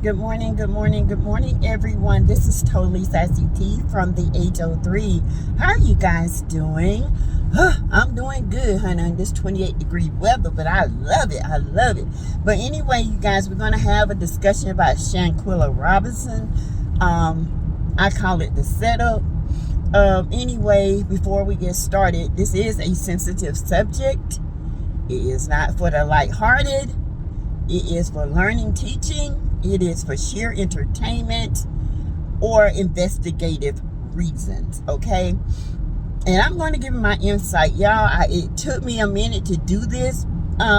Good morning, good morning, good morning, everyone. This is Totally Sassy T from the HO3. How are you guys doing? I'm doing good, honey, in this 28-degree weather, but I love it. I love it. But anyway, you guys, we're going to have a discussion about Shanquella Robinson. I call it the setup. Anyway, before we get started, this is a sensitive subject. It is not for the lighthearted. It is for learning, teaching. It is for sheer entertainment or investigative reasons, okay? And I'm going to give you my insight, y'all. It took me a minute to do this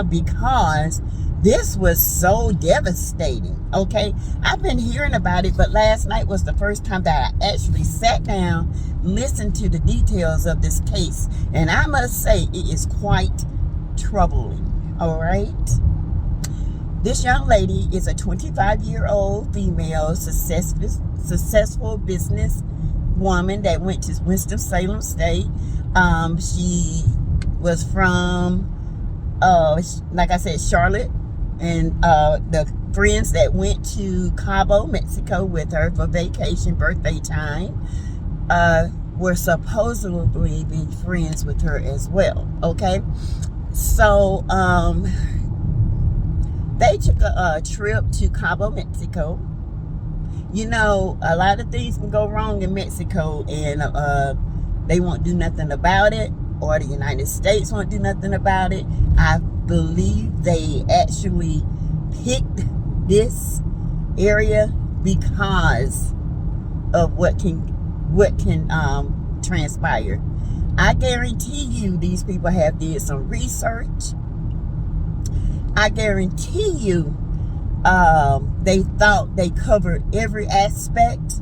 because this was so devastating, okay? I've been hearing about it, but last night was the first time that I actually sat down, listened to the details of this case. And I must say, it is quite troubling, all right? This young lady is a 25-year-old female successful business woman that went to Winston-Salem State. She was from, like I said, Charlotte. And the friends that went to Cabo, Mexico with her for vacation, birthday time, were supposedly be friends with her as well, okay? So, they took a trip to Cabo, Mexico. You know, a lot of things can go wrong in Mexico, and they won't do nothing about it, or the United States won't do nothing about it. I believe they actually picked this area because of what can transpire. I guarantee you these people have did some research. I guarantee you they thought they covered every aspect,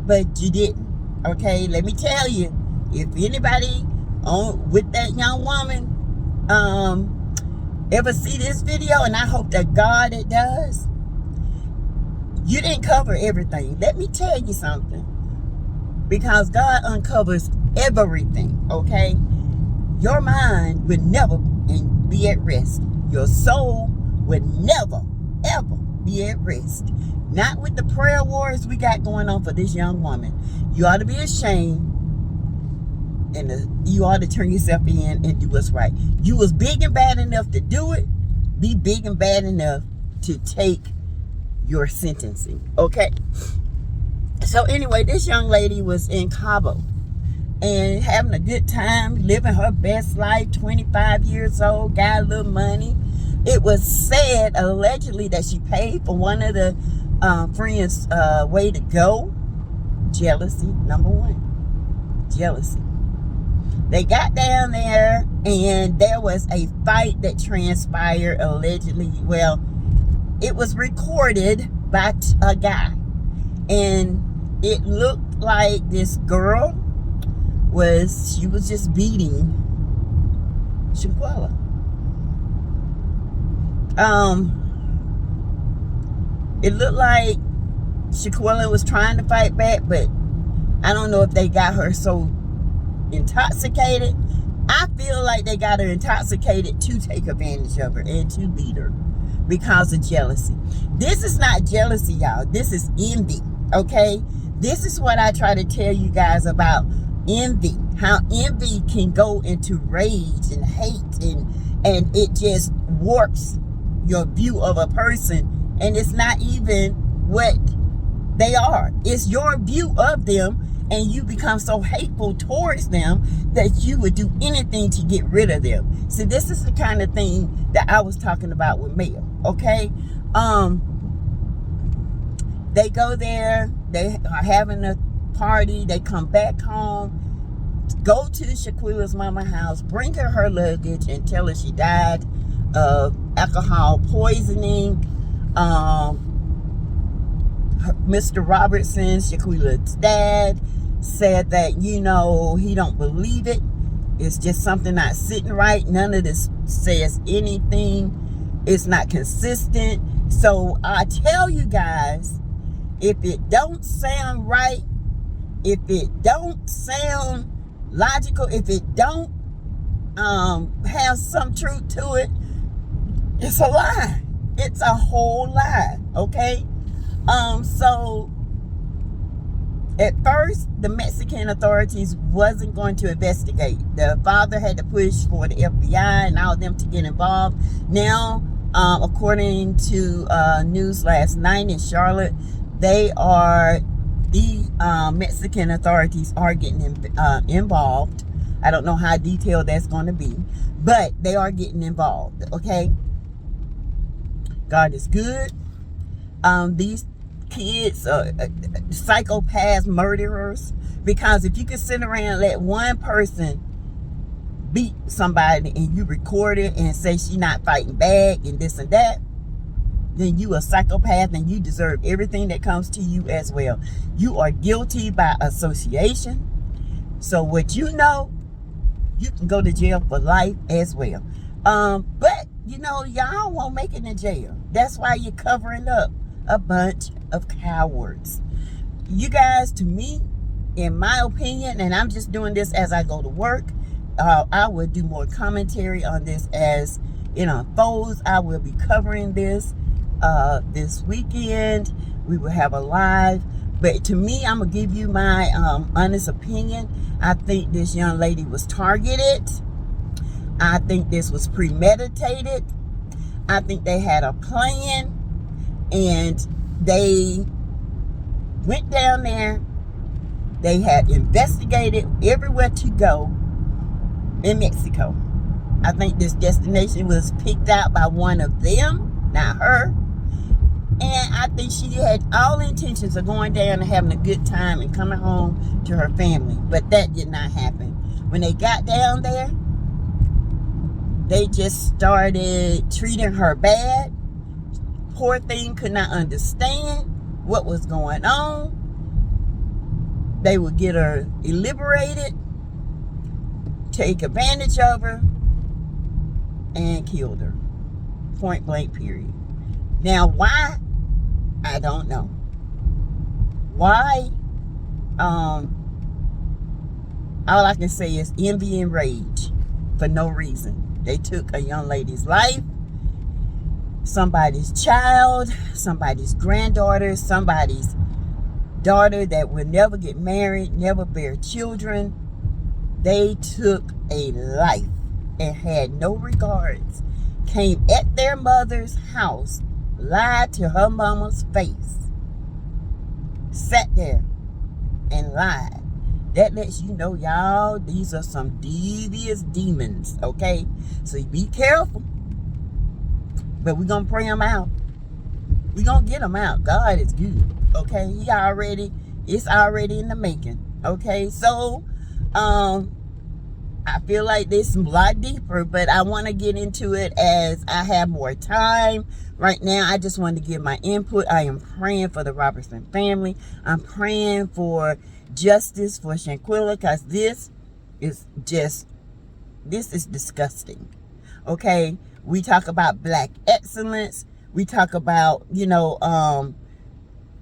but you didn't. Okay, let me tell you, if anybody with that young woman ever see this video, and I hope that God it does, you didn't cover everything. Let me tell you something, because God uncovers everything, okay? Your mind would never be at rest. Your soul would never, ever be at rest. Not with the prayer wars we got going on for this young woman. You ought to be ashamed, and you ought to turn yourself in and do what's right. You was big and bad enough to do it. Be big and bad enough to take your sentencing, okay? So anyway, this young lady was in Cabo and having a good time, living her best life, 25 years old, got a little money. It was said, allegedly, that she paid for one of the friends' way to go. Jealousy, number one. Jealousy. They got down there, and there was a fight that transpired, allegedly. Well, it was recorded by a guy. And it looked like this girl was just beating Shanquella. It looked like Shanquella was trying to fight back, but I don't know if they got her so intoxicated. I feel like they got her intoxicated to take advantage of her and to beat her because of jealousy. This is not jealousy, y'all. This is envy, okay? This is what I try to tell you guys about envy, how envy can go into rage and hate, and it just warps your view of a person, and it's not even what they are. It's your view of them, and you become so hateful towards them that you would do anything to get rid of them. So this is the kind of thing that I was talking about with Mel, okay? They go there, they are having a party, they come back home, go to Shanquella's mama's house, bring her luggage, and tell her she died of alcohol poisoning. Mr. Robertson, Shanquella's dad, said that, you know, he don't believe it. It's just something not sitting right. None of this says anything. It's not consistent. So I tell you guys, if it don't sound right, if it don't sound logical, if it don't have some truth to it, it's a lie. It's a whole lie, okay? So at first, the Mexican authorities wasn't going to investigate. The father had to push for the FBI and all of them to get involved. Now, according to news last night in Charlotte, the Mexican authorities are getting involved. I don't know how detailed that's going to be, but they are getting involved, okay? God is good. These kids psychopaths, murderers, because if you can sit around and let one person beat somebody and you record it and say she not fighting back and this and that, then you a psychopath and you deserve everything that comes to you as well. You are guilty by association. So what you know, you can go to jail for life as well. But y'all won't make it in jail. That's why you're covering up a bunch of cowards. You guys, to me, in my opinion, and I'm just doing this as I go to work, I will do more commentary on this as it unfolds. I will be covering this this weekend. We will have a live. But to me, I'm going to give you my honest opinion. I think this young lady was targeted. I think this was premeditated. I think they had a plan. And they went down there. They had investigated everywhere to go in Mexico. I think this destination was picked out by one of them, not her. And I think she had all intentions of going down and having a good time and coming home to her family. But that did not happen. When they got down there, they just started treating her bad. Poor thing could not understand what was going on. They would get her liberated, take advantage of her, and killed her. Point blank, period. Now, why? I don't know. Why? All I can say is envy and rage for no reason. They took a young lady's life, somebody's child, somebody's granddaughter, somebody's daughter that will never get married, never bear children. They took a life and had no regards. Came at their mother's house, lied to her mama's face, sat there and lied. That lets you know, y'all, these are some devious demons, okay? So be careful. But we're going to pray them out. We're going to get them out. God is good, okay? It's already in the making, okay? So, I feel like this is a lot deeper, but I want to get into it as I have more time. Right now, I just wanted to give my input. I am praying for the Robertson family. I'm praying for justice for Shanquella, because this is disgusting. Okay? We talk about black excellence. We talk about,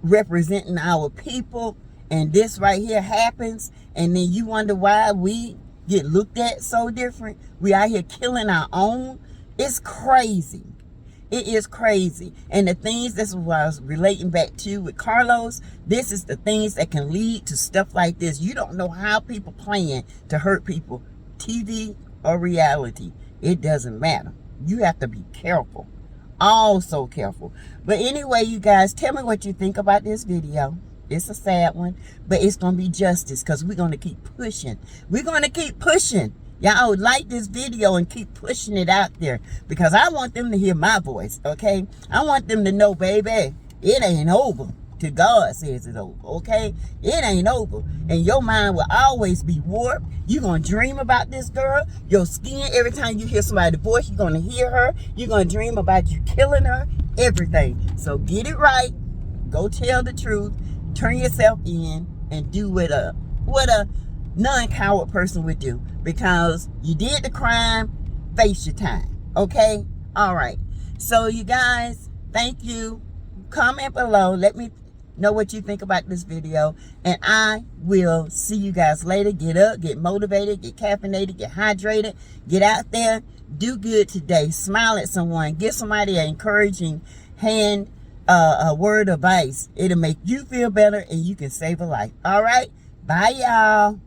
representing our people. And this right here happens. And then you wonder why we get looked at so different. We out here killing our own. It's crazy. It is crazy. And the things, this is what I was relating back to with Carlos. This is the things that can lead to stuff like this. You don't know how people plan to hurt people. TV or reality. It doesn't matter. You have to be careful. Also careful. But anyway, you guys, tell me what you think about this video. It's a sad one, but it's going to be justice, because we're going to keep pushing. We're going to keep pushing. Y'all like this video and keep pushing it out there, because I want them to hear my voice, okay? I want them to know, baby, it ain't over till God says it's over, okay? It ain't over. And your mind will always be warped. You're going to dream about this girl. Your skin, every time you hear somebody's voice, you're going to hear her. You're going to dream about you killing her, everything. So get it right. Go tell the truth. Turn yourself in and do what a non-coward person would do, because you did the crime. Face your time, okay? All right. So you guys, thank you. Comment below. Let me know what you think about this video, and I will see you guys later. Get up, get motivated, get caffeinated, get hydrated, get out there, Do good today. Smile at someone. Give somebody an encouraging hand, a word of advice. It'll make you feel better and you can save a life. All right? Bye, y'all.